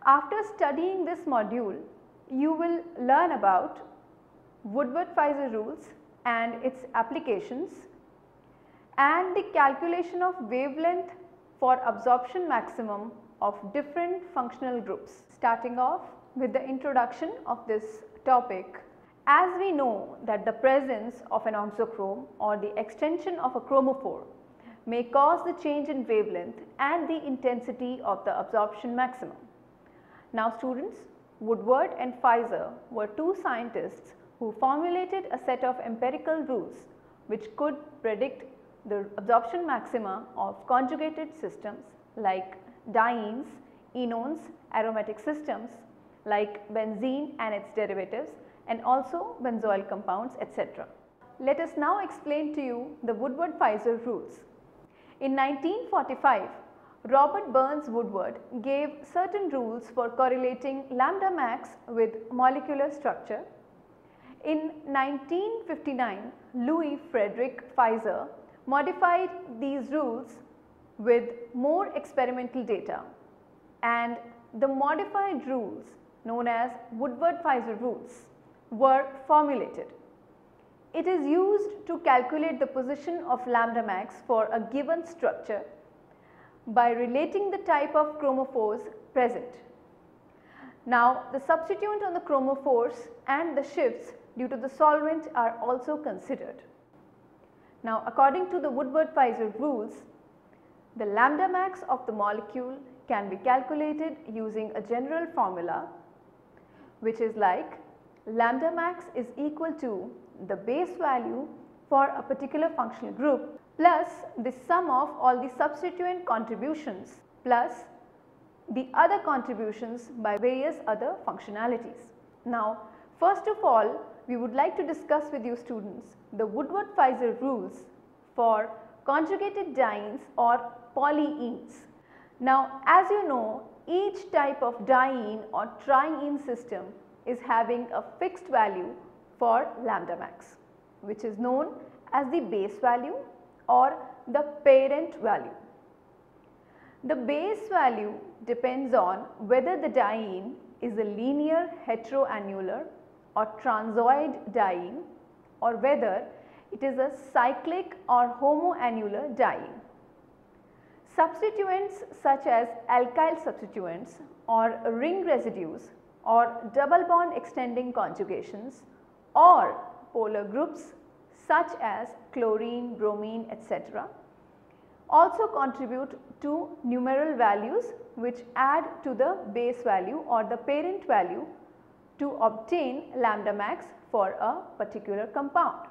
After studying this module, you will learn about Woodward-Fieser rules and its applications, and the calculation of wavelength for absorption maximum of different functional groups. Starting off with the introduction of this topic, as we know that the presence of an oxochrome or the extension of a chromophore may cause the change in wavelength and the intensity of the absorption maximum. Now students, Woodward and Fieser were two scientists who formulated a set of empirical rules which could predict the absorption maxima of conjugated systems like dienes, enones, aromatic systems like benzene and its derivatives, and also benzoyl compounds, etc. Let us now explain to you the Woodward-Fieser rules. In 1945, Robert Burns Woodward gave certain rules for correlating lambda max with molecular structure. In 1959, Louis Frederick Fieser modified these rules with more experimental data, and the modified rules known as Woodward-Fieser rules were formulated. It is used to calculate the position of lambda max for a given structure by relating the type of chromophores present. Now, the substituent on the chromophores and the shifts due to the solvent are also considered. Now, according to the Woodward-Fieser rules, the lambda max of the molecule can be calculated using a general formula, which is like lambda max is equal to the base value for a particular functional group plus the sum of all the substituent contributions plus the other contributions by various other functionalities. Now, first of all, we would like to discuss with you students the Woodward-Fieser rules for conjugated dienes or polyenes. Now, as you know, each type of diene or triene system is having a fixed value for lambda max, which is known as the base value or the parent value. The base value depends on whether the diene is a linear heteroannular or transoid diene or whether it is a cyclic or homoannular diene. Substituents such as alkyl substituents or ring residues or double bond extending conjugations or polar groups such as chlorine, bromine, etc. also contribute to numeral values which add to the base value or the parent value to obtain lambda max for a particular compound.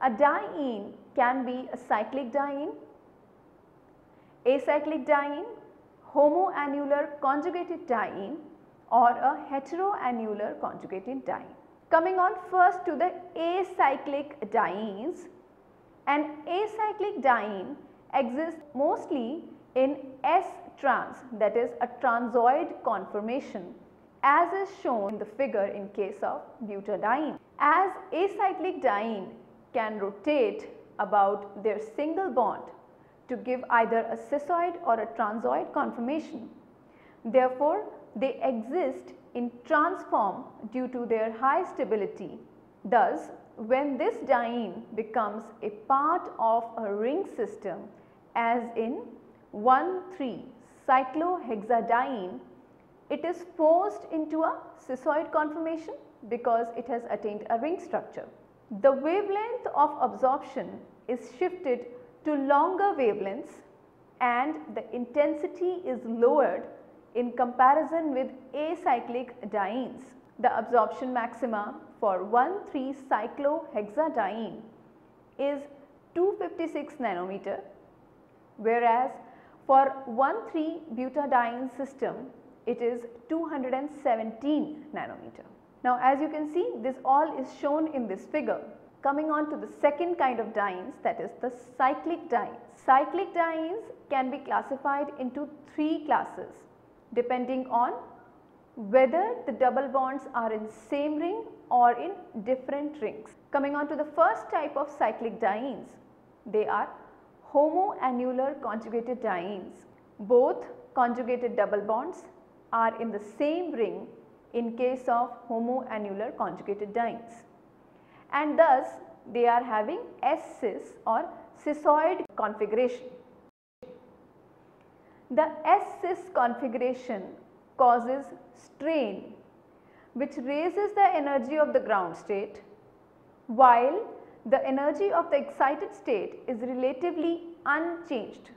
A diene can be a cyclic diene, acyclic diene, homoannular conjugated diene or a heteroannular conjugated diene. Coming on first to the acyclic dienes. An acyclic diene exists mostly in S-trans, that is a transoid conformation, as is shown in the figure in case of butadiene. As acyclic diene can rotate about their single bond to give either a cissoid or a transoid conformation. Therefore, they exist in trans form due to their high stability. Thus, when this diene becomes a part of a ring system as in 1,3-cyclohexadiene, it is forced into a cissoid conformation because it has attained a ring structure. The wavelength of absorption is shifted to longer wavelengths and the intensity is lowered in comparison with acyclic dienes. The absorption maxima for 1,3-cyclohexadiene is 256 nanometer, whereas for 1,3-butadiene system it is 217 nanometer. Now, as you can see, this all is shown in this figure. Coming on to the second kind of dienes, that is the cyclic dienes. Cyclic dienes can be classified into three classes depending on whether the double bonds are in same ring or in different rings. Coming on to the first type of cyclic dienes, they are homoannular conjugated dienes. Both conjugated double bonds are in the same ring in case of homoannular conjugated dienes, and thus they are having S-cis or cissoid configuration. The S-cis configuration causes strain which raises the energy of the ground state, while the energy of the excited state is relatively unchanged.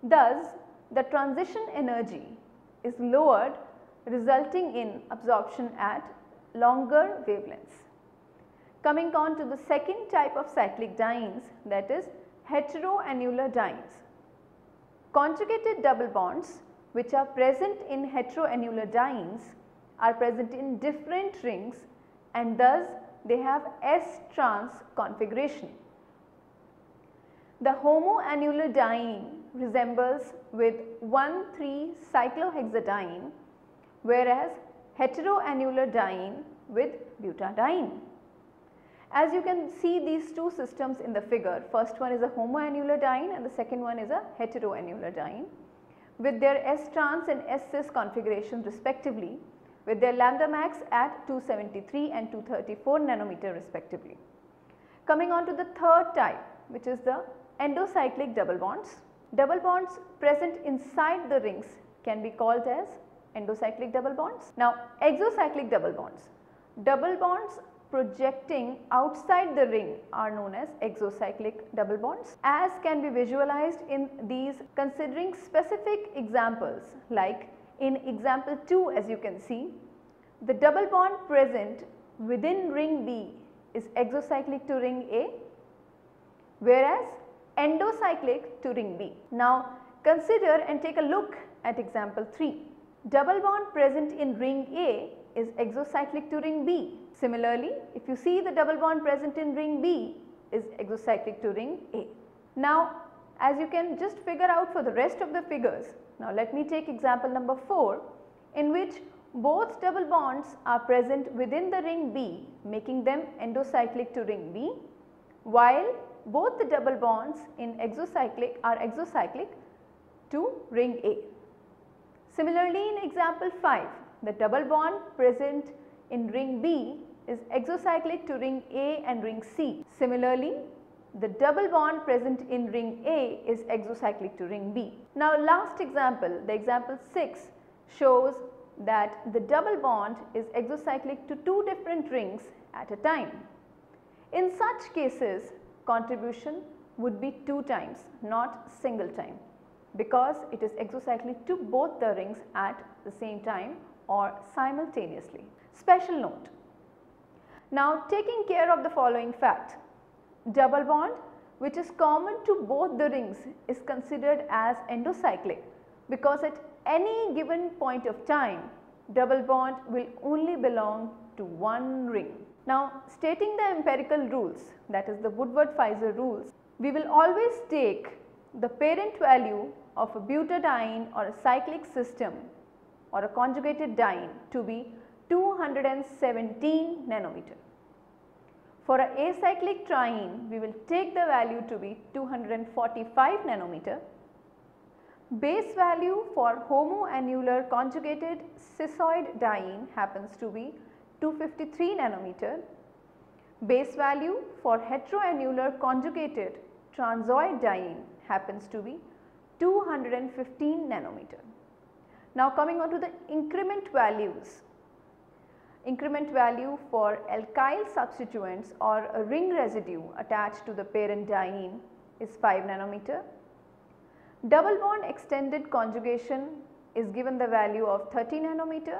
Thus, the transition energy is lowered, resulting in absorption at longer wavelengths. Coming on to the second type of cyclic dienes, that is heteroannular dienes. Conjugated double bonds which are present in heteroannular dienes are present in different rings, and thus they have S-trans configuration. The homoannular diene resembles with 1,3-cyclohexadiene, whereas heteroannular diene with butadiene. As you can see these two systems in the figure, first one is a homoannular diene and the second one is a heteroannular diene with their S-trans and S-cis configurations respectively, with their lambda max at 273 and 234 nanometer respectively. Coming on to the third type, which is the endocyclic double bonds. Double bonds present inside the rings can be called as endocyclic double bonds. Now, exocyclic double bonds projecting outside the ring are known as exocyclic double bonds, as can be visualized in these considering specific examples, like in example 2, as you can see, the double bond present within ring B is exocyclic to ring A, whereas endocyclic to ring B. Now, consider and take a look at example 3. Double bond present in ring A is exocyclic to ring B. Similarly, if you see the double bond present in ring B is exocyclic to ring A. Now, as you can just figure out for the rest of the figures, now let me take example number 4, in which both double bonds are present within the ring B, making them endocyclic to ring B, while both the double bonds in exocyclic are exocyclic to ring A. Similarly, in example 5, the double bond present in ring B is exocyclic to ring A and ring C. Similarly, the double bond present in ring A is exocyclic to ring B. Now, last example, the example 6 shows that the double bond is exocyclic to two different rings at a time. In such cases, contribution would be 2 times, not single time, because it is exocyclic to both the rings at the same time or simultaneously. Special note. Now, taking care of the following fact, double bond which is common to both the rings is considered as endocyclic, because at any given point of time double bond will only belong to one ring. Now, stating the empirical rules, that is the Woodward-Fieser rules, we will always take the parent value of a butadiene or a cyclic system or a conjugated diene to be 217 nanometer. For a acyclic triene, we will take the value to be 245 nanometer. Base value for homoannular conjugated cissoid diene happens to be 253 nanometer. Base value for heteroannular conjugated transoid diene happens to be 215 nanometer. Now, coming on to the increment values. Increment value for alkyl substituents or a ring residue attached to the parent diene is 5 nanometer. Double bond extended conjugation is given the value of 30 nanometer.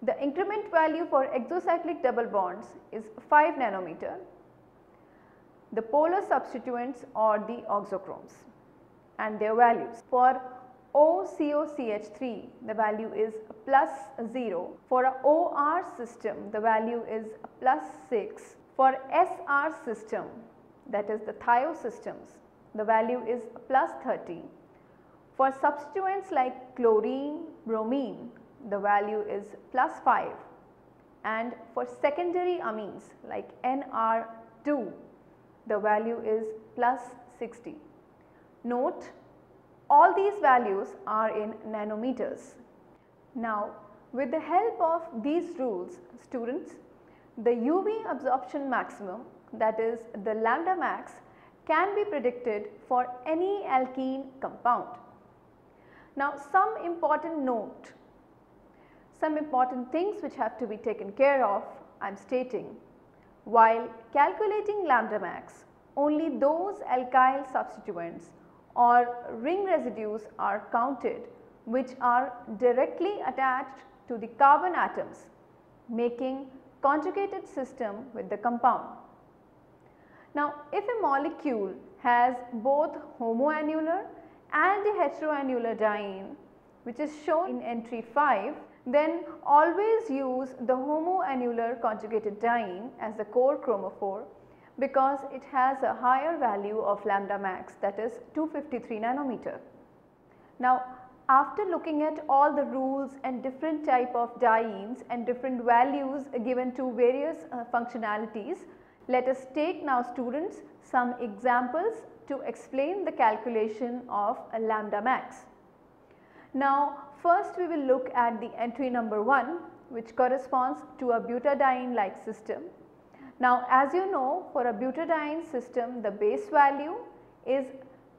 The increment value for exocyclic double bonds is 5 nanometer. The polar substituents or the oxochromes and their values. For OCOCH3, the value is plus 0. For a OR system, the value is plus 6. For SR system, that is the thio systems, the value is plus 30. For substituents like chlorine, bromine, the value is plus 5. And for secondary amines like NR2, the value is plus 60. Note, all these values are in nanometers. Now, with the help of these rules, students, the UV absorption maximum, that is the lambda max, can be predicted for any alkene compound. Now, some important things which have to be taken care of, I am stating. While calculating lambda max, only those alkyl substituents or ring residues are counted which are directly attached to the carbon atoms, making conjugated system with the compound. Now, if a molecule has both homoannular and a heteroannular diene, which is shown in entry 5, then always use the homoannular conjugated diene as the core chromophore, because it has a higher value of lambda max, that is 253 nanometer. Now, after looking at all the rules and different type of dienes and different values given to various functionalities, let us take now, students, some examples to explain the calculation of a lambda max. Now, first we will look at the entry number 1, which corresponds to a butadiene like system. Now, as you know, for a butadiene system, the base value is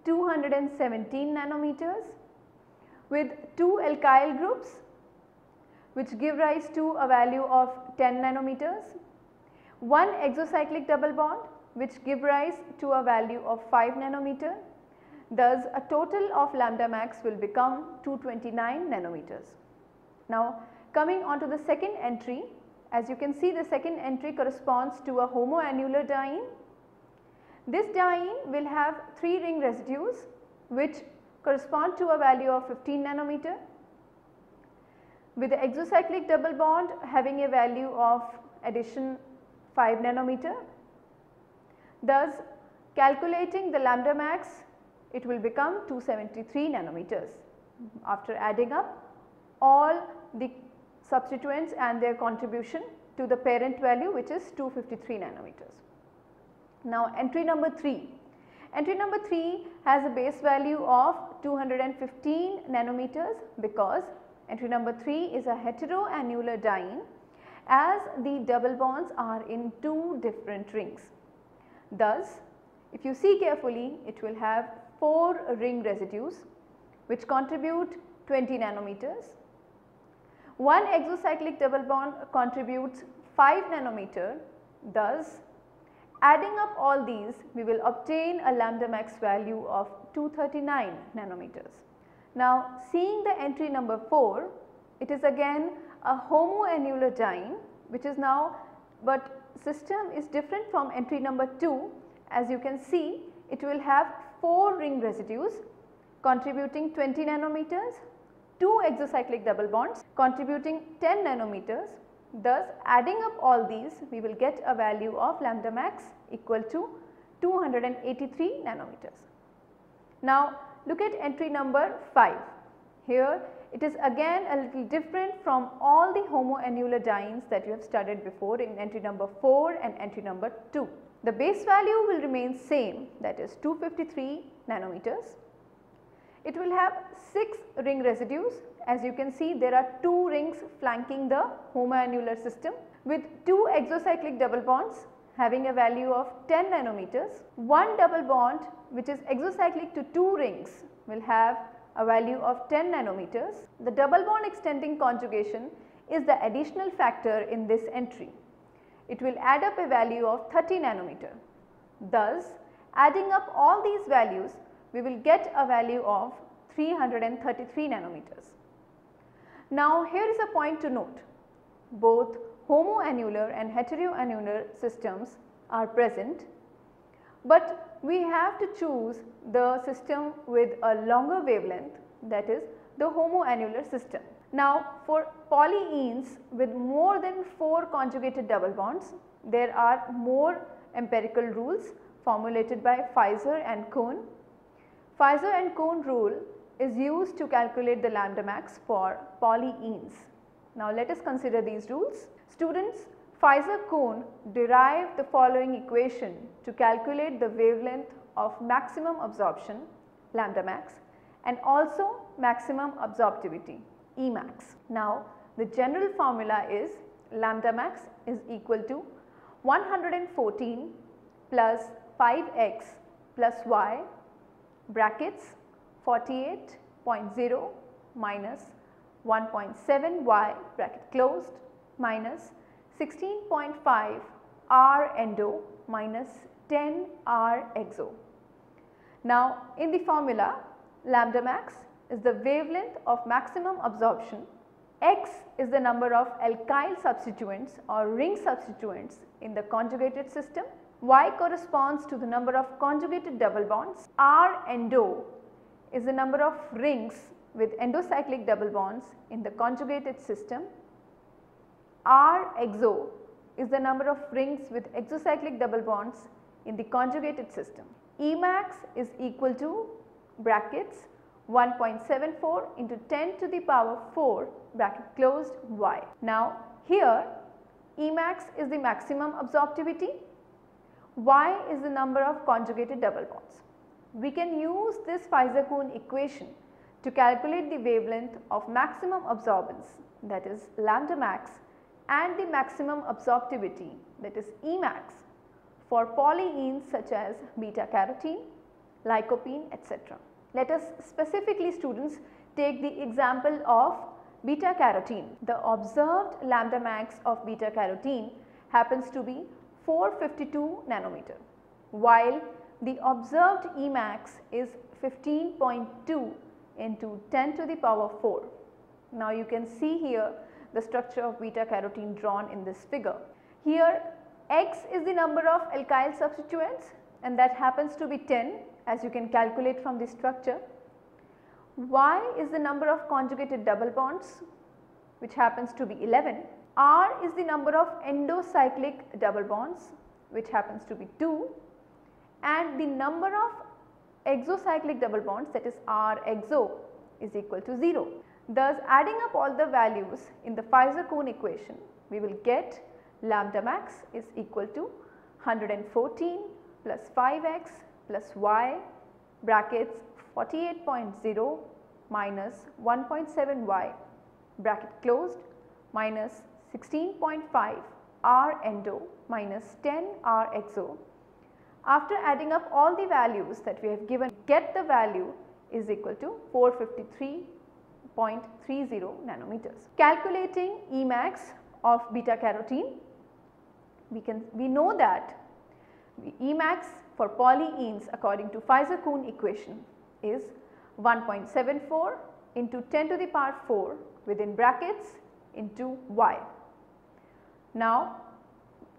217 nanometers with 2 alkyl groups, which give rise to a value of 10 nanometers, 1 exocyclic double bond, which give rise to a value of 5 nanometer. Thus, a total of lambda max will become 229 nanometers. Now, coming on to the second entry, as you can see, the second entry corresponds to a homoannular diene. This diene will have 3 ring residues which correspond to a value of 15 nanometer, with the exocyclic double bond having a value of addition 5 nanometer. Thus, calculating the lambda max, it will become 273 nanometers after adding up all the substituents and their contribution to the parent value, which is 253 nanometers. Now, entry number 3. Entry number 3 has a base value of 215 nanometers because entry number 3 is a heteroannular diene, as the double bonds are in 2 different rings. Thus, if you see carefully, it will have 4 ring residues which contribute 20 nanometers. 1 exocyclic double bond contributes 5 nanometer. Thus, adding up all these, we will obtain a lambda max value of 239 nanometers. Now, seeing the entry number 4, it is again a homoannular diene, which is now, but system is different from entry number 2. As you can see, it will have 4 ring residues contributing 20 nanometers, 2 exocyclic double bonds contributing 10 nanometers. Thus, adding up all these, we will get a value of lambda max equal to 283 nanometers. Now, look at entry number 5. Here it is again a little different from all the homoannular dienes that you have studied before in entry number 4 and entry number 2. The base value will remain same, that is 253 nanometers. It will have 6 ring residues. As you can see, there are 2 rings flanking the homoannular system with 2 exocyclic double bonds having a value of 10 nanometers. 1 double bond which is exocyclic to 2 rings will have a value of 10 nanometers. The double bond extending conjugation is the additional factor in this entry. It will add up a value of 30 nanometer. Thus, adding up all these values, we will get a value of 333 nanometers. Now, here is a point to note. Both homoannular and heteroannular systems are present, but we have to choose the system with a longer wavelength, that is the homoannular system. Now, for polyenes with more than 4 conjugated double bonds, there are more empirical rules formulated by Fieser and Cohn. Fieser and Cohn rule is used to calculate the lambda max for polyenes. Now, let us consider these rules. Students, Fieser-Cohn derived the following equation to calculate the wavelength of maximum absorption, lambda max, and also maximum absorptivity. Emax. Now the general formula is lambda max is equal to 114 plus 5x plus y brackets 48.0 minus 1.7y bracket closed minus 16.5 R endo minus 10 R exo. Now in the formula, lambda max is the wavelength of maximum absorption, X is the number of alkyl substituents or ring substituents in the conjugated system, Y corresponds to the number of conjugated double bonds, R endo is the number of rings with endocyclic double bonds in the conjugated system, R exo is the number of rings with exocyclic double bonds in the conjugated system. Emax is equal to brackets 1.74 into 10 to the power 4 bracket closed y. Now here Emax is the maximum absorptivity, y is the number of conjugated double bonds. We can use this Fieser-Coon equation to calculate the wavelength of maximum absorbance, that is lambda max, and the maximum absorptivity, that is Emax, for polyenes such as beta carotene, lycopene, etc. Let us specifically, students, take the example of beta carotene. The observed lambda max of beta carotene happens to be 452 nanometer, while the observed Emax is 15.2 into 10 to the power 4. Now you can see here the structure of beta carotene drawn in this figure. Here X is the number of alkyl substituents and that happens to be 10, as you can calculate from the structure. Y is the number of conjugated double bonds, which happens to be 11. R is the number of endocyclic double bonds, which happens to be 2, and the number of exocyclic double bonds, that is R exo, is equal to 0. Thus adding up all the values in the Fieser-Coon equation, we will get lambda max is equal to 114 plus 5x plus y brackets 48.0 minus 1.7y bracket closed minus 16.5 R endo minus 10 R exo. After adding up all the values that we have given, get the value is equal to 453.30 nanometers. Calculating Emax of beta carotene, we know that the Emax for polyenes according to Fieser-Coon equation is 1.74 into 10 to the power 4 within brackets into y. Now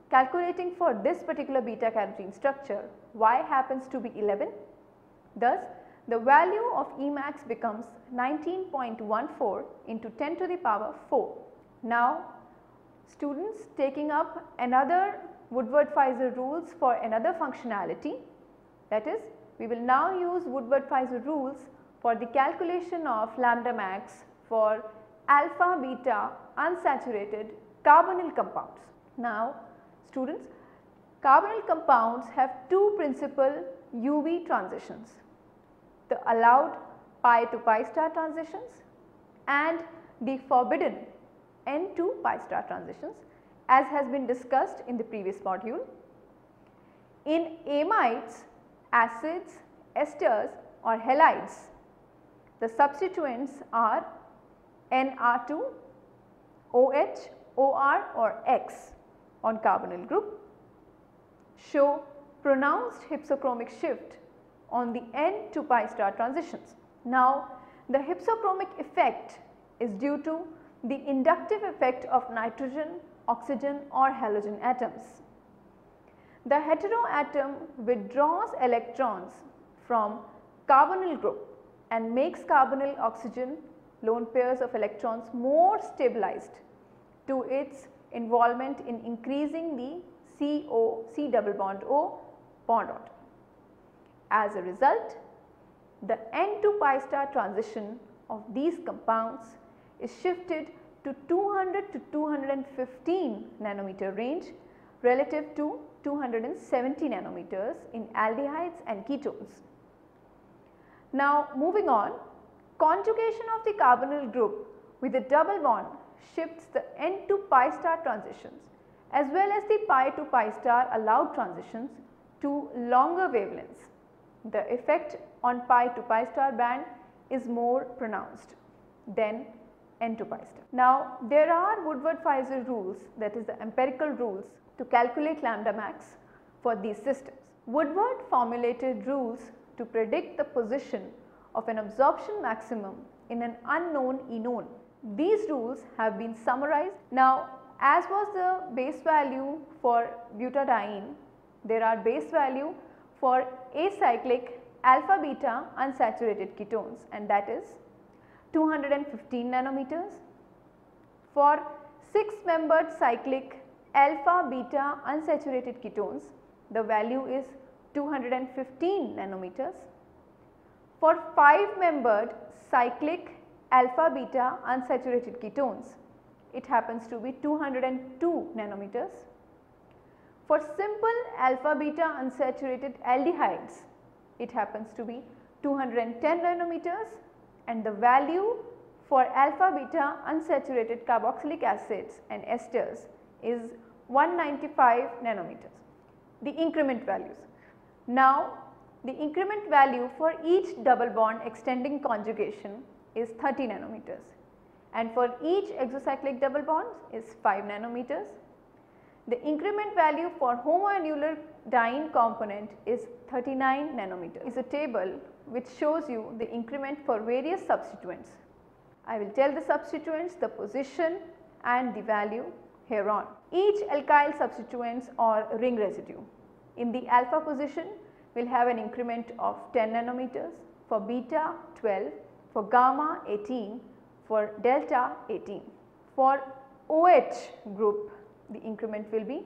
calculating for this particular beta carotene structure, y happens to be 11. Thus the value of Emax becomes 19.14 into 10 to the power 4. Now students, taking up another Woodward-Fieser rules for another functionality, that is, we will now use Woodward-Fieser rules for the calculation of lambda max for alpha beta unsaturated carbonyl compounds. Now students, carbonyl compounds have two principal UV transitions, the allowed pi to pi star transitions and the forbidden N to pi star transitions, as has been discussed in the previous module. In amides, acids, esters or halides, the substituents are Nr2, OH, OR or X on carbonyl group, show pronounced hypsochromic shift on the N to pi star transitions. Now the hypsochromic effect is due to the inductive effect of nitrogen, oxygen or halogen atoms. The heteroatom withdraws electrons from carbonyl group and makes carbonyl oxygen lone pairs of electrons more stabilized to its involvement in increasing the CO, C double bond O bond order. As a result, the N to pi star transition of these compounds is shifted to 200 to 215 nanometer range relative to 270 nanometers in aldehydes and ketones. Now moving on, conjugation of the carbonyl group with a double bond shifts the n to pi star transitions as well as the pi to pi star allowed transitions to longer wavelengths. The effect on pi to pi star band is more pronounced than n to pi star. Now, there are Woodward-Fieser rules, that is the empirical rules to calculate lambda max for these systems. Woodward formulated rules to predict the position of an absorption maximum in an unknown E known. These rules have been summarized. Now, as was the base value for butadiene, there are base value for acyclic alpha beta unsaturated ketones, and that is 215 nanometers. For 6-membered cyclic alpha beta unsaturated ketones, the value is 215 nanometers. For 5-membered cyclic alpha beta unsaturated ketones, it happens to be 202 nanometers. For simple alpha beta unsaturated aldehydes, it happens to be 210 nanometers, and the value for alpha beta unsaturated carboxylic acids and esters is 195 nanometers. The increment values. Now, the increment value for each double bond extending conjugation is 30 nanometers, and for each exocyclic double bond is 5 nanometers. The increment value for homoannular diene component is 39 nanometers. Is a table which shows you the increment for various substituents. I will tell the substituents, the position and the value hereon. Each alkyl substituents or ring residue in the alpha position will have an increment of 10 nanometers, for beta 12, for gamma 18, for delta 18. For OH group, the increment will be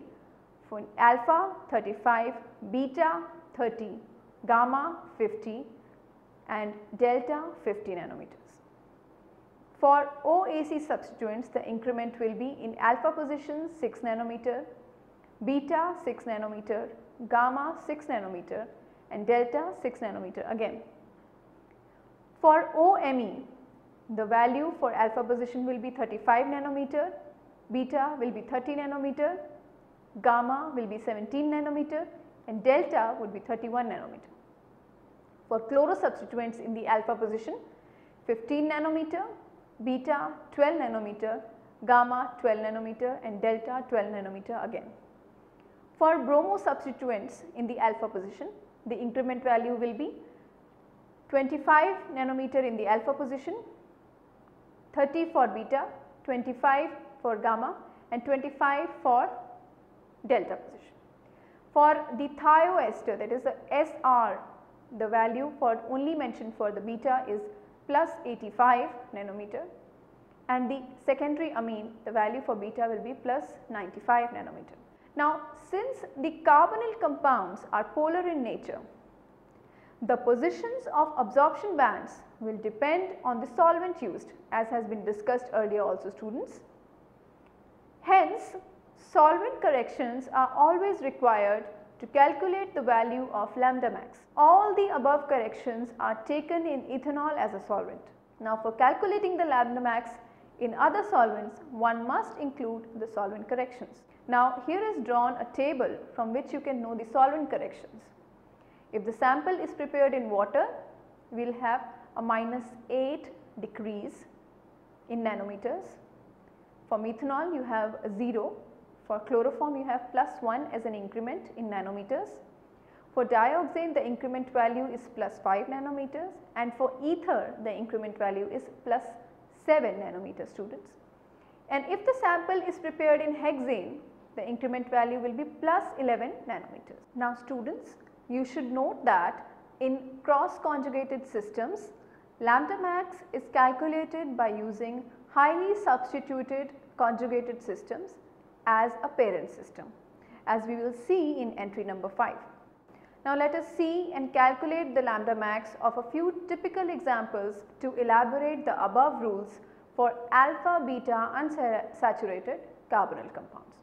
for alpha 35, beta 30, gamma 50 and delta 50 nanometers. For OAC substituents, the increment will be in alpha position 6 nanometer, beta 6 nanometer, gamma 6 nanometer and delta 6 nanometer again. For OME, the value for alpha position will be 35 nanometer, beta will be 30 nanometer, gamma will be 17 nanometer and delta would be 31 nanometer. For chloro substituents in the alpha position, 15 nanometer, beta 12 nanometer, gamma 12 nanometer and delta 12 nanometer again. For bromo substituents in the alpha position, the increment value will be 25 nanometer in the alpha position, 30 for beta, 25 for gamma and 25 for delta position. For the thioester, that is the SR, the value for only mentioned for the beta is plus 85 nanometer, and the secondary amine, the value for beta will be plus 95 nanometer. Now, since the carbonyl compounds are polar in nature, the positions of absorption bands will depend on the solvent used, as has been discussed earlier also, students. Hence, solvent corrections are always required to calculate the value of lambda max. All the above corrections are taken in ethanol as a solvent. Now, for calculating the lambda max in other solvents, one must include the solvent corrections. Now, here is drawn a table from which you can know the solvent corrections. If the sample is prepared in water, we will have a -8 decrease in nanometers. For methanol, you have a 0. For chloroform, you have +1 as an increment in nanometers. For dioxane, the increment value is +5 nanometers, and for ether, the increment value is +7 nanometers, students. And if the sample is prepared in hexane, the increment value will be +11 nanometers. Now, students, you should note that in cross conjugated systems, lambda max is calculated by using highly substituted conjugated systems as a parent system, as we will see in entry number 5. Now, let us see and calculate the lambda max of a few typical examples to elaborate the above rules for alpha beta unsaturated carbonyl compounds.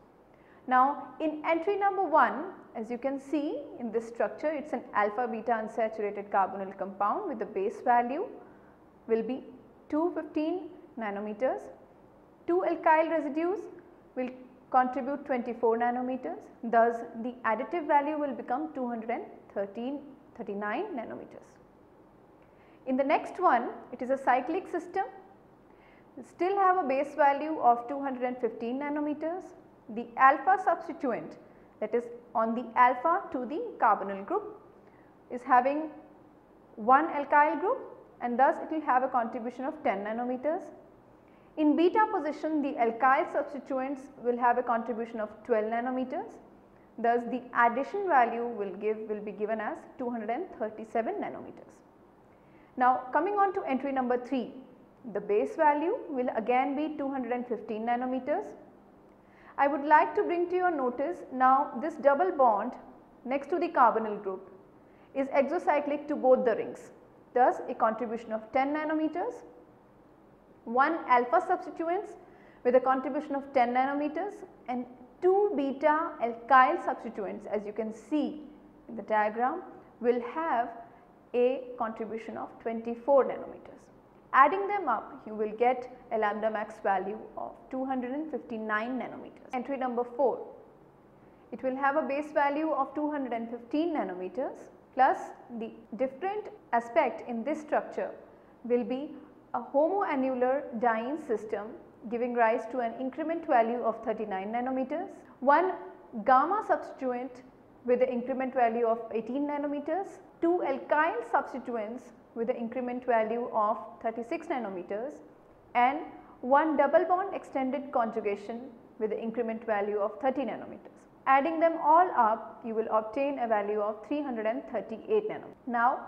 Now, in entry number 1, as you can see in this structure, it is an alpha beta unsaturated carbonyl compound with the base value will be 215 nanometers. 2 alkyl residues will contribute 24 nanometers. Thus, the additive value will become 239 nanometers. In the next one, it is a cyclic system. We still have a base value of 215 nanometers. The alpha substituent, that is on the alpha to the carbonyl group, is having one alkyl group, and thus it will have a contribution of 10 nanometers. In beta position, the alkyl substituents will have a contribution of 12 nanometers. Thus, the addition value will be given as 237 nanometers. Now, coming on to entry number 3, the base value will again be 215 nanometers. I would like to bring to your notice now this double bond next to the carbonyl group is exocyclic to both the rings. Thus, a contribution of 10 nanometers. 1 alpha substituents with a contribution of 10 nanometers and 2 beta alkyl substituents, as you can see in the diagram, will have a contribution of 24 nanometers. Adding them up, you will get a lambda max value of 259 nanometers. Entry number 4, it will have a base value of 215 nanometers plus the different aspect in this structure will be a homoannular diene system giving rise to an increment value of 39 nanometers, 1 gamma substituent with the increment value of 18 nanometers, 2 alkyl substituents with the increment value of 36 nanometers and 1 double bond extended conjugation with the increment value of 30 nanometers. Adding them all up, you will obtain a value of 338 nanometers. Now,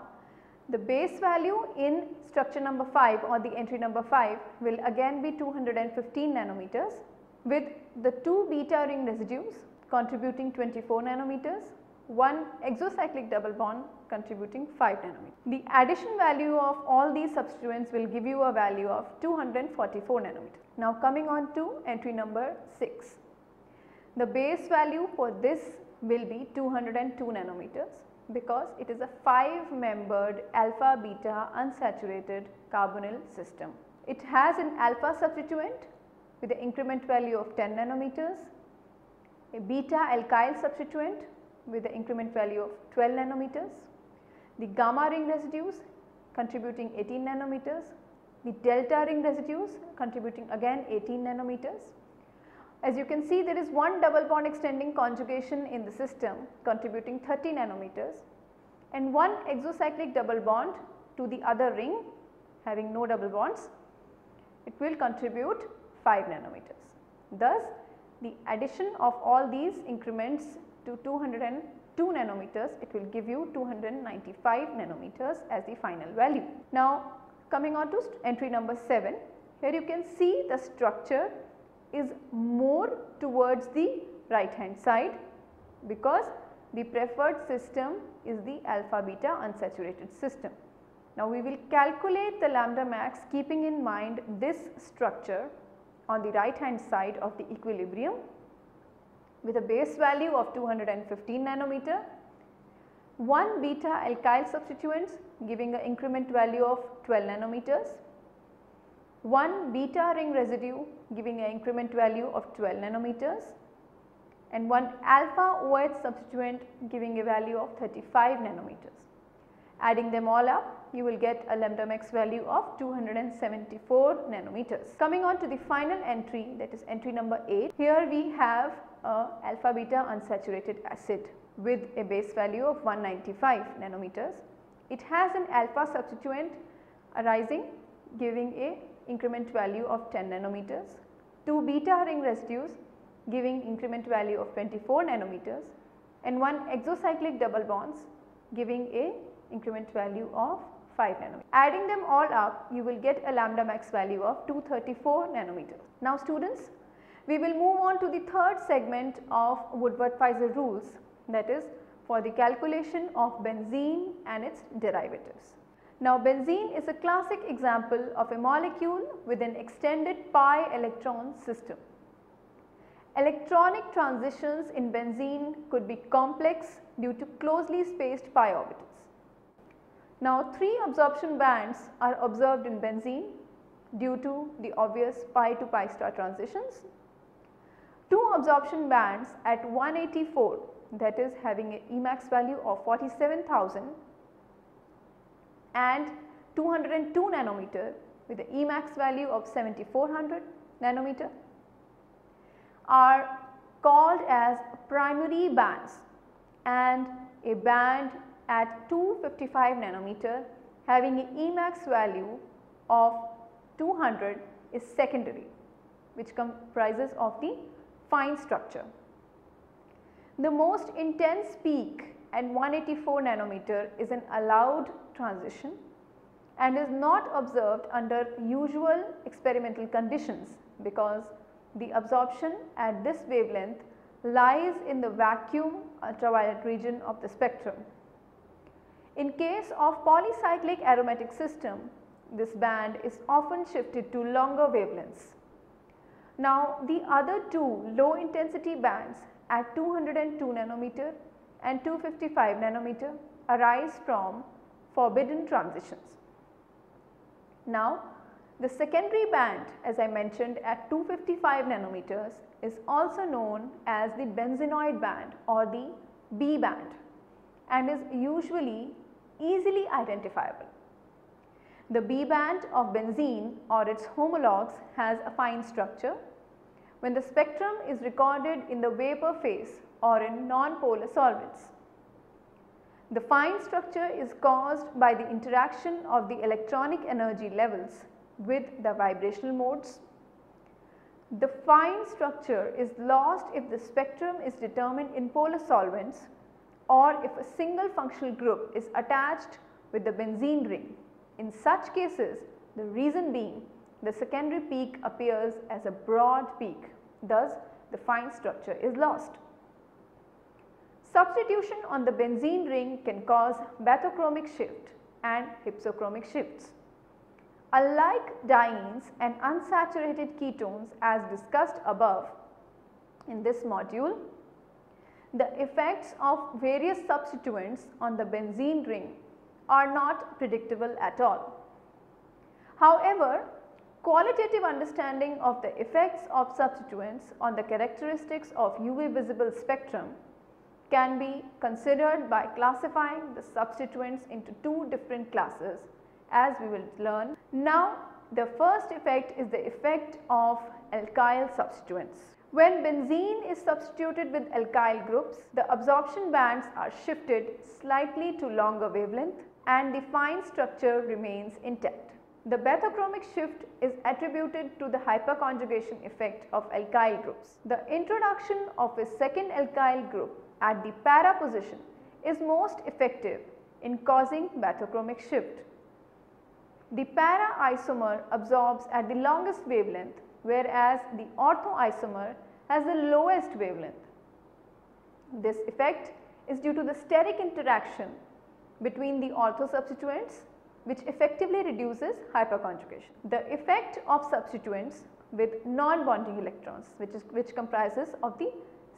the base value in structure number 5 or the entry number 5 will again be 215 nanometers with the 2 beta ring residues contributing 24 nanometers, 1 exocyclic double bond contributing 5 nanometers. The addition value of all these substituents will give you a value of 244 nanometers. Now, coming on to entry number 6. The base value for this will be 202 nanometers because it is a 5-membered alpha beta unsaturated carbonyl system. It has an alpha substituent with the increment value of 10 nanometers, a beta alkyl substituent with the increment value of 12 nanometers, the gamma ring residues contributing 18 nanometers, the delta ring residues contributing again 18 nanometers. As you can see, there is 1 double bond extending conjugation in the system contributing 30 nanometers and 1 exocyclic double bond to the other ring having no double bonds. It will contribute 5 nanometers. Thus, the addition of all these increments to 202 nanometers, it will give you 295 nanometers as the final value. Now, coming on to entry number 7, here you can see the structure is more towards the right hand side because the preferred system is the alpha beta unsaturated system. Now, we will calculate the lambda max keeping in mind this structure on the right hand side of the equilibrium with a base value of 215 nanometer, 1 beta alkyl substituents giving an increment value of 12 nanometers, 1 beta ring residue giving an increment value of 12 nanometers and 1 alpha OH substituent giving a value of 35 nanometers. Adding them all up, you will get a lambda max value of 274 nanometers. Coming on to the final entry, that is entry number 8. Here we have a alpha beta unsaturated acid with a base value of 195 nanometers. It has an alpha substituent arising giving a increment value of 10 nanometers, 2 beta ring residues giving increment value of 24 nanometers and 1 exocyclic double bonds giving a increment value of 5 nanometers. Adding them all up, you will get a lambda max value of 234 nanometers. Now students, we will move on to the third segment of Woodward-Fieser rules, that is for the calculation of benzene and its derivatives. Now benzene is a classic example of a molecule with an extended pi electron system. Electronic transitions in benzene could be complex due to closely spaced pi orbitals. Now 3 absorption bands are observed in benzene. due to the obvious pi to pi star transitions. Two absorption bands at 184, that is having a Emax value of 47,000 and 202 nanometer with the Emax value of 7400 nanometer are called as primary bands, and a band at 255 nanometer having an Emax value of 200 is secondary, which comprises of the fine structure. The most intense peak at 184 nanometer is an allowed transition and is not observed under usual experimental conditions because the absorption at this wavelength lies in the vacuum ultraviolet region of the spectrum. In case of polycyclic aromatic system, this band is often shifted to longer wavelengths. Now, the other two low intensity bands at 202 nanometer and 255 nanometer arise from forbidden transitions. Now, the secondary band, as I mentioned, at 255 nanometers is also known as the benzenoid band or the B band and is usually easily identifiable. The B band of benzene or its homologues has a fine structure. When the spectrum is recorded in the vapor phase or in non-polar solvents, the fine structure is caused by the interaction of the electronic energy levels with the vibrational modes. The fine structure is lost if the spectrum is determined in polar solvents or if a single functional group is attached with the benzene ring. In such cases, the reason being the secondary peak appears as a broad peak, thus the fine structure is lost. Substitution on the benzene ring can cause bathochromic shift and hypsochromic shifts. Unlike dienes and unsaturated ketones as discussed above in this module, the effects of various substituents on the benzene ring are not predictable at all. However, qualitative understanding of the effects of substituents on the characteristics of UV visible spectrum can be considered by classifying the substituents into two different classes, as we will learn. Now, the first effect is the effect of alkyl substituents. When benzene is substituted with alkyl groups, the absorption bands are shifted slightly to longer wavelength and the fine structure remains intact. The bathochromic shift is attributed to the hyperconjugation effect of alkyl groups. The introduction of a second alkyl group at the para position is most effective in causing bathochromic shift. The para isomer absorbs at the longest wavelength, whereas the ortho isomer has the lowest wavelength. This effect is due to the steric interaction between the ortho substituents, which effectively reduces hyperconjugation. The effect of substituents with non-bonding electrons, which comprises of the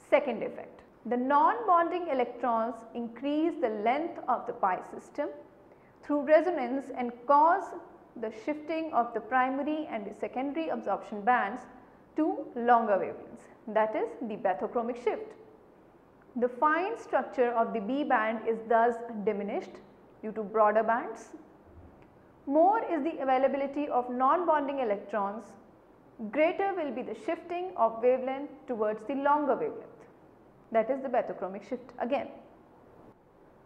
second effect. The non-bonding electrons increase the length of the pi system through resonance and cause the shifting of the primary and the secondary absorption bands to longer wavelengths, that is the bathochromic shift. The fine structure of the B band is thus diminished due to broader bands. More is the availability of non-bonding electrons, greater will be the shifting of wavelength towards the longer wavelength, that is the bathochromic shift again.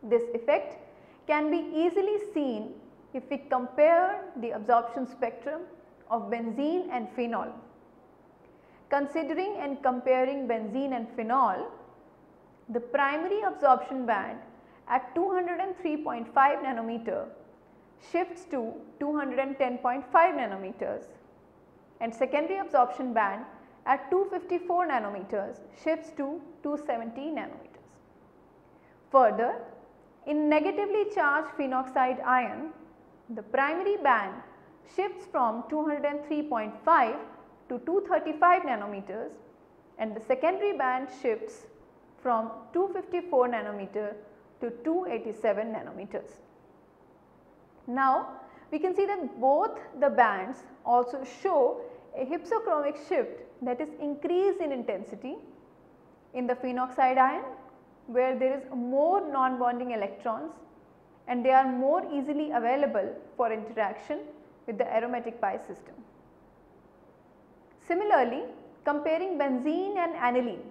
This effect can be easily seen if we compare the absorption spectrum of benzene and phenol. Considering and comparing benzene and phenol, the primary absorption band at 203.5 nanometer shifts to 210.5 nanometers and secondary absorption band at 254 nanometers shifts to 270 nanometers. Further, in negatively charged phenoxide ion, the primary band shifts from 203.5 to 235 nanometers and the secondary band shifts from 254 nanometer to 287 nanometers. Now, we can see that both the bands also show a hypsochromic shift, that is increase in intensity in the phenoxide ion, where there is more non-bonding electrons and they are more easily available for interaction with the aromatic pi system. Similarly, comparing benzene and aniline,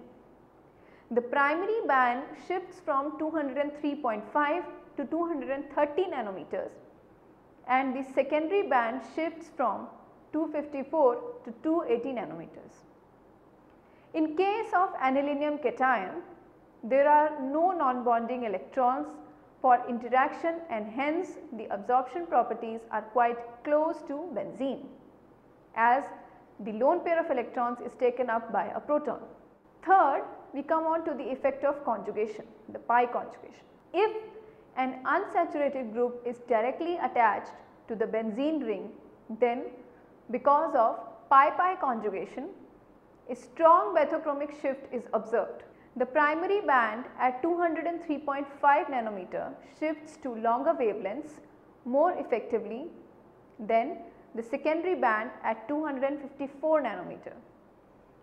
the primary band shifts from 203.5 to 230 nanometers and the secondary band shifts from 254 to 280 nanometers. In case of anilinium cation, there are no non-bonding electrons for interaction and hence the absorption properties are quite close to benzene, as the lone pair of electrons is taken up by a proton. Third, we come on to the effect of conjugation, the pi conjugation. If an unsaturated group is directly attached to the benzene ring, then because of pi-pi conjugation, a strong bathochromic shift is observed. The primary band at 203.5 nanometer shifts to longer wavelengths more effectively than the secondary band at 254 nanometer.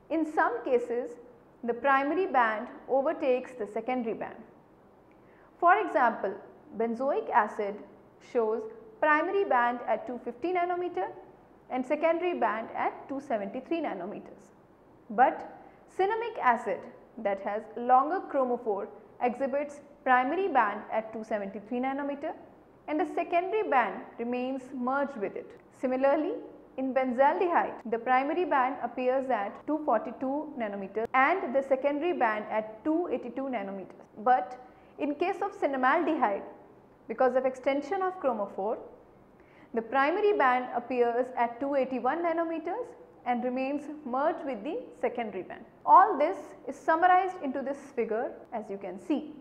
In some cases, the primary band overtakes the secondary band. For example, benzoic acid shows primary band at 250 nanometer and secondary band at 273 nanometers. But cinnamic acid that has longer chromophore exhibits primary band at 273 nanometer and the secondary band remains merged with it. Similarly, in benzaldehyde, the primary band appears at 242 nanometers and the secondary band at 282 nanometers. But in case of cinnamaldehyde, because of extension of chromophore, the primary band appears at 281 nanometers and remains merged with the secondary band. All this is summarized into this figure as you can see.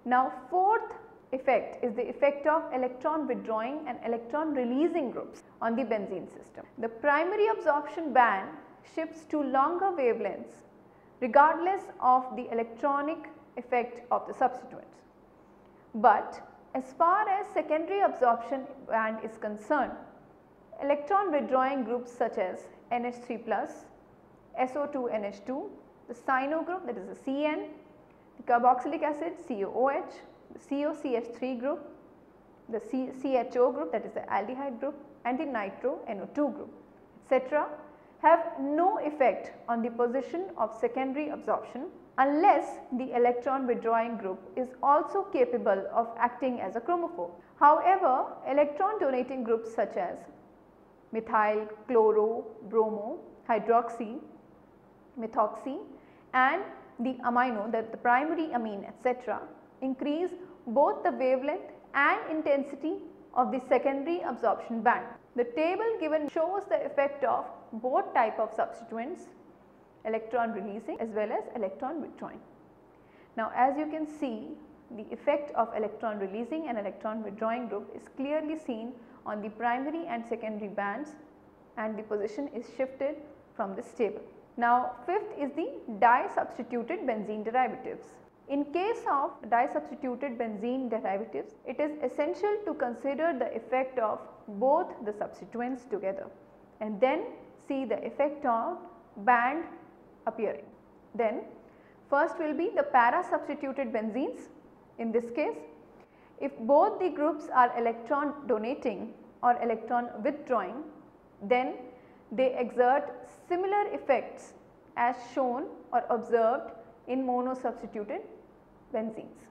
Now, fourth effect is the effect of electron withdrawing and electron releasing groups on the benzene system. The primary absorption band shifts to longer wavelengths regardless of the electronic effect of the substituents. But as far as secondary absorption band is concerned, electron withdrawing groups such as NH3 plus, SO2NH2, the cyano group, that is the CN, the carboxylic acid COOH, the COCH3 group, the CHO group, that is the aldehyde group, and the nitro NO2 group, etc. have no effect on the position of secondary absorption unless the electron withdrawing group is also capable of acting as a chromophore. However, electron donating groups such as methyl, chloro, bromo, hydroxy, methoxy and the amino, that the primary amine, etc. increase both the wavelength and intensity of the secondary absorption band. The table given shows the effect of both type of substituents, electron releasing as well as electron withdrawing. Now, as you can see, the effect of electron releasing and electron withdrawing group is clearly seen on the primary and secondary bands and the position is shifted from this table. Now, fifth is the di-substituted benzene derivatives. In case of di-substituted benzene derivatives, it is essential to consider the effect of both the substituents together and then see the effect of band appearing. Then first will be the para-substituted benzenes. In this case, if both the groups are electron donating or electron withdrawing, then they exert similar effects as shown or observed in mono-substituted benzenes.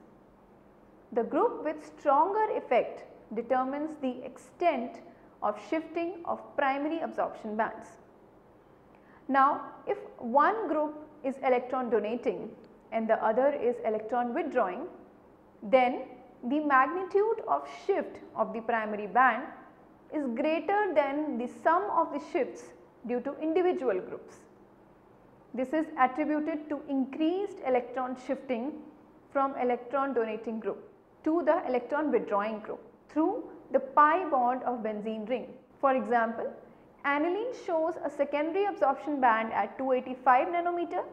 The group with stronger effect determines the extent of shifting of primary absorption bands. Now, if one group is electron donating and the other is electron withdrawing, then the magnitude of shift of the primary band is greater than the sum of the shifts due to individual groups. This is attributed to increased electron shifting from electron donating group to the electron withdrawing group through the pi bond of benzene ring. For example, aniline shows a secondary absorption band at 285 nanometer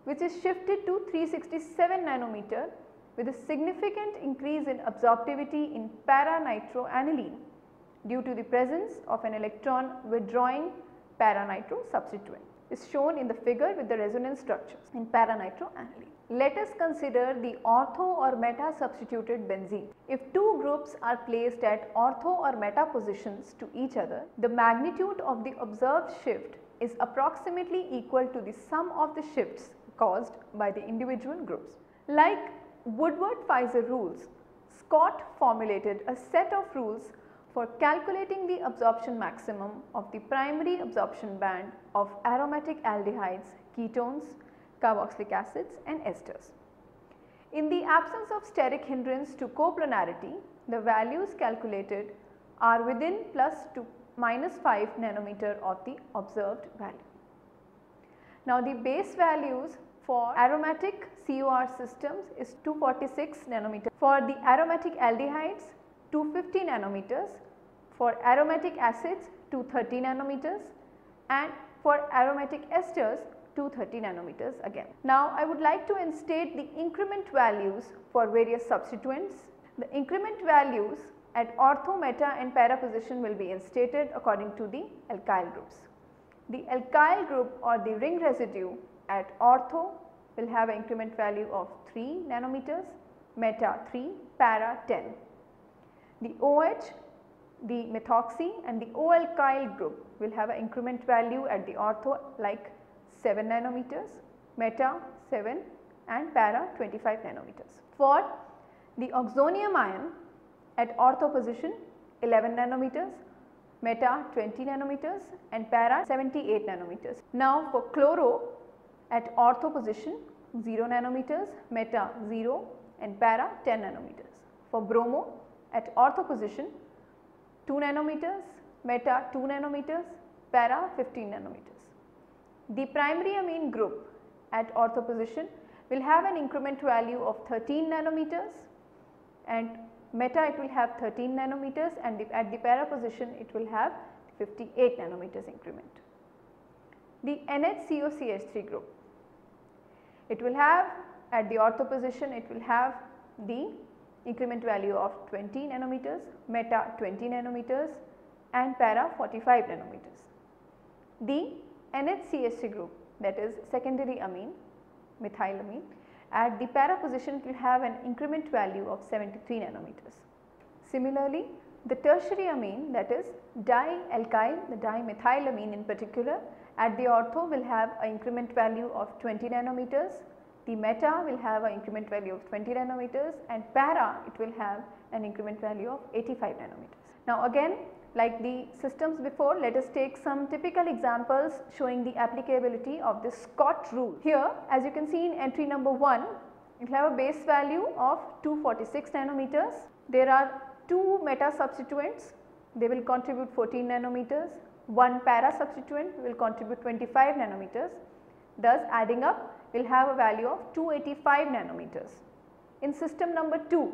which is shifted to 367 nanometer with a significant increase in absorptivity in para-nitroaniline due to the presence of an electron withdrawing para-nitro substituent is shown in the figure with the resonance structures in para-nitroaniline. Let us consider the ortho or meta substituted benzene. If two groups are placed at ortho or meta positions to each other, the magnitude of the observed shift is approximately equal to the sum of the shifts caused by the individual groups. Like Woodward-Fieser rules, Scott formulated a set of rules for calculating the absorption maximum of the primary absorption band of aromatic aldehydes, ketones, carboxylic acids and esters. In the absence of steric hindrance to coplanarity, the values calculated are within plus to minus 5 nanometer of the observed value. Now the base values for aromatic COR systems is 246 nanometers. For the aromatic aldehydes 250 nanometers, for aromatic acids 230 nanometers and for aromatic esters 230 nanometers again. Now I would like to instate the increment values for various substituents. The increment values at ortho, meta and para position will be instated according to the alkyl groups. The alkyl group or the ring residue at ortho will have an increment value of 3 nanometers, meta 3, para 10. The OH, the methoxy and the O-alkyl group will have an increment value at the ortho like 7 nanometers, meta 7 and para 25 nanometers. For the oxonium ion at ortho position 11 nanometers, meta 20 nanometers and para 78 nanometers. Now for chloro at ortho position 0 nanometers, meta 0 and para 10 nanometers. For bromo at ortho position 2 nanometers, meta 2 nanometers, para 15 nanometers. The primary amine group at ortho position will have an increment value of 13 nanometers and meta it will have 13 nanometers and at the para position it will have 58 nanometers increment. The NHCOCH3 group, it will have at the ortho position it will have the increment value of 20 nanometers, meta 20 nanometers and para 45 nanometers. The NHCH3 group, that is secondary amine, methylamine, at the para position it will have an increment value of 73 nanometers. Similarly, the tertiary amine, that is dialkyl, the dimethylamine in particular, at the ortho will have an increment value of 20 nanometers, the meta will have an increment value of 20 nanometers and para it will have an increment value of 85 nanometers. Now again, like the systems before, let us take some typical examples showing the applicability of this Scott rule. Here as you can see in entry number 1, it will have a base value of 246 nanometers. There are 2 meta substituents, they will contribute 14 nanometers, 1 para substituent will contribute 25 nanometers, thus adding up will have a value of 285 nanometers. In system number 2,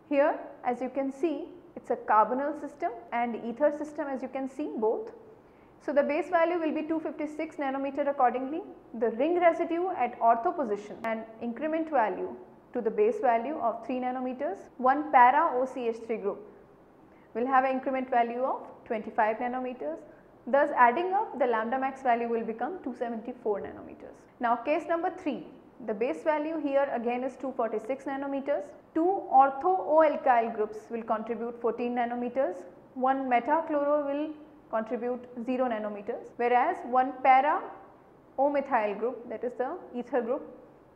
here as you can see it is a carbonyl system and ether system as you can see both. So the base value will be 256 nanometer accordingly. The ring residue at ortho position and increment value to the base value of 3 nanometers. 1 para OCH3 group will have an increment value of 25 nanometers. Thus adding up the lambda max value will become 274 nanometers. Now case number 3, the base value here again is 246 nanometers. 2 ortho O-alkyl groups will contribute 14 nanometers, 1 meta-chloro will contribute 0 nanometers, whereas 1 para O-methyl group, that is the ether group,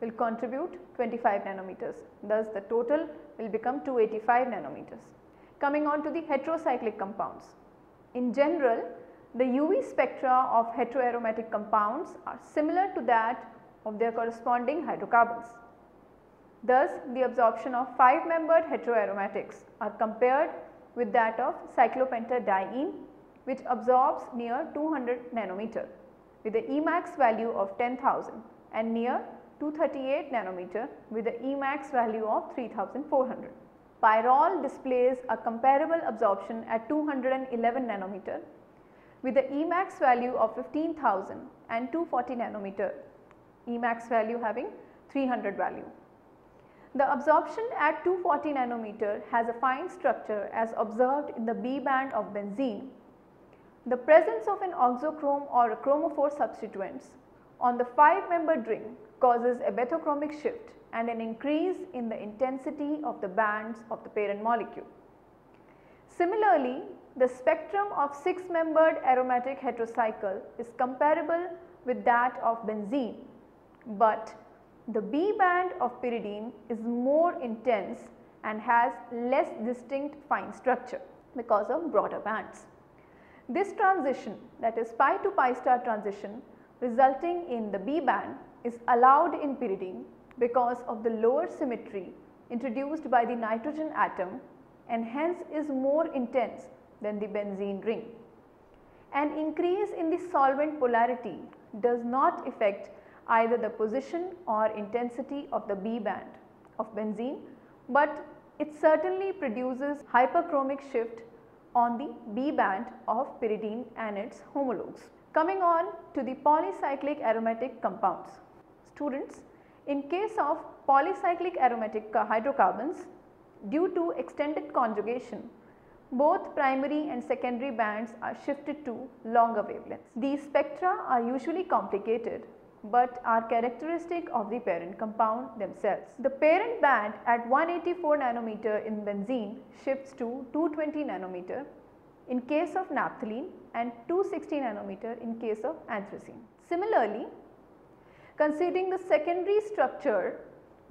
will contribute 25 nanometers. Thus the total will become 285 nanometers. Coming on to the heterocyclic compounds. In general, the UV spectra of heteroaromatic compounds are similar to that of their corresponding hydrocarbons. Thus, the absorption of 5-membered heteroaromatics are compared with that of cyclopentadiene, which absorbs near 200 nanometer with the Emax value of 10,000 and near 238 nanometer with the Emax value of 3400. Pyrrole displays a comparable absorption at 211 nanometer with the Emax value of 15,000 and 240 nanometer, Emax value having 300 value. The absorption at 240 nanometer has a fine structure as observed in the B band of benzene. The presence of an oxochrome or a chromophore substituents on the 5-membered ring causes a bethochromic shift and an increase in the intensity of the bands of the parent molecule. Similarly, the spectrum of 6-membered aromatic heterocycle is comparable with that of benzene, but the B band of pyridine is more intense and has less distinct fine structure because of broader bands. This transition, that is pi to pi star transition resulting in the B band, is allowed in pyridine because of the lower symmetry introduced by the nitrogen atom and hence is more intense than the benzene ring. An increase in the solvent polarity does not affect either the position or intensity of the B band of benzene, but it certainly produces hyperchromic shift on the B band of pyridine and its homologues. Coming on to the polycyclic aromatic compounds. Students, in case of polycyclic aromatic hydrocarbons, due to extended conjugation, both primary and secondary bands are shifted to longer wavelengths. These spectra are usually complicated but are characteristic of the parent compound themselves. The parent band at 184 nanometer in benzene shifts to 220 nanometer in case of naphthalene and 260 nanometer in case of anthracene. Similarly, considering the secondary structure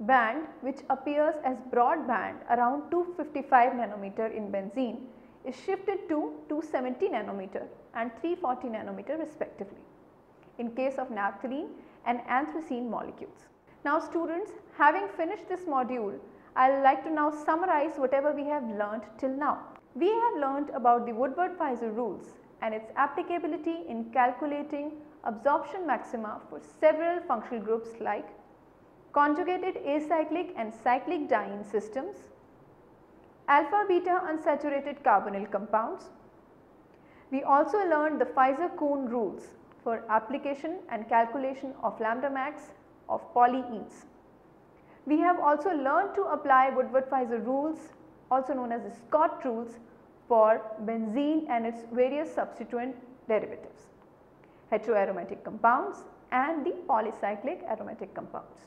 band which appears as broad band around 255 nanometer in benzene is shifted to 270 nanometer and 340 nanometer respectively in case of naphthalene and anthracene molecules. Now students, having finished this module, I would like to now summarize whatever we have learnt till now. We have learnt about the Woodward-Fieser rules and its applicability in calculating absorption maxima for several functional groups like conjugated acyclic and cyclic diene systems, alpha beta unsaturated carbonyl compounds. We also learned the Fieser-Kuhn rules for application and calculation of lambda max of polyenes. We have also learned to apply Woodward-Fieser rules, also known as the Scott rules, for benzene and its various substituent derivatives, heteroaromatic compounds and the polycyclic aromatic compounds.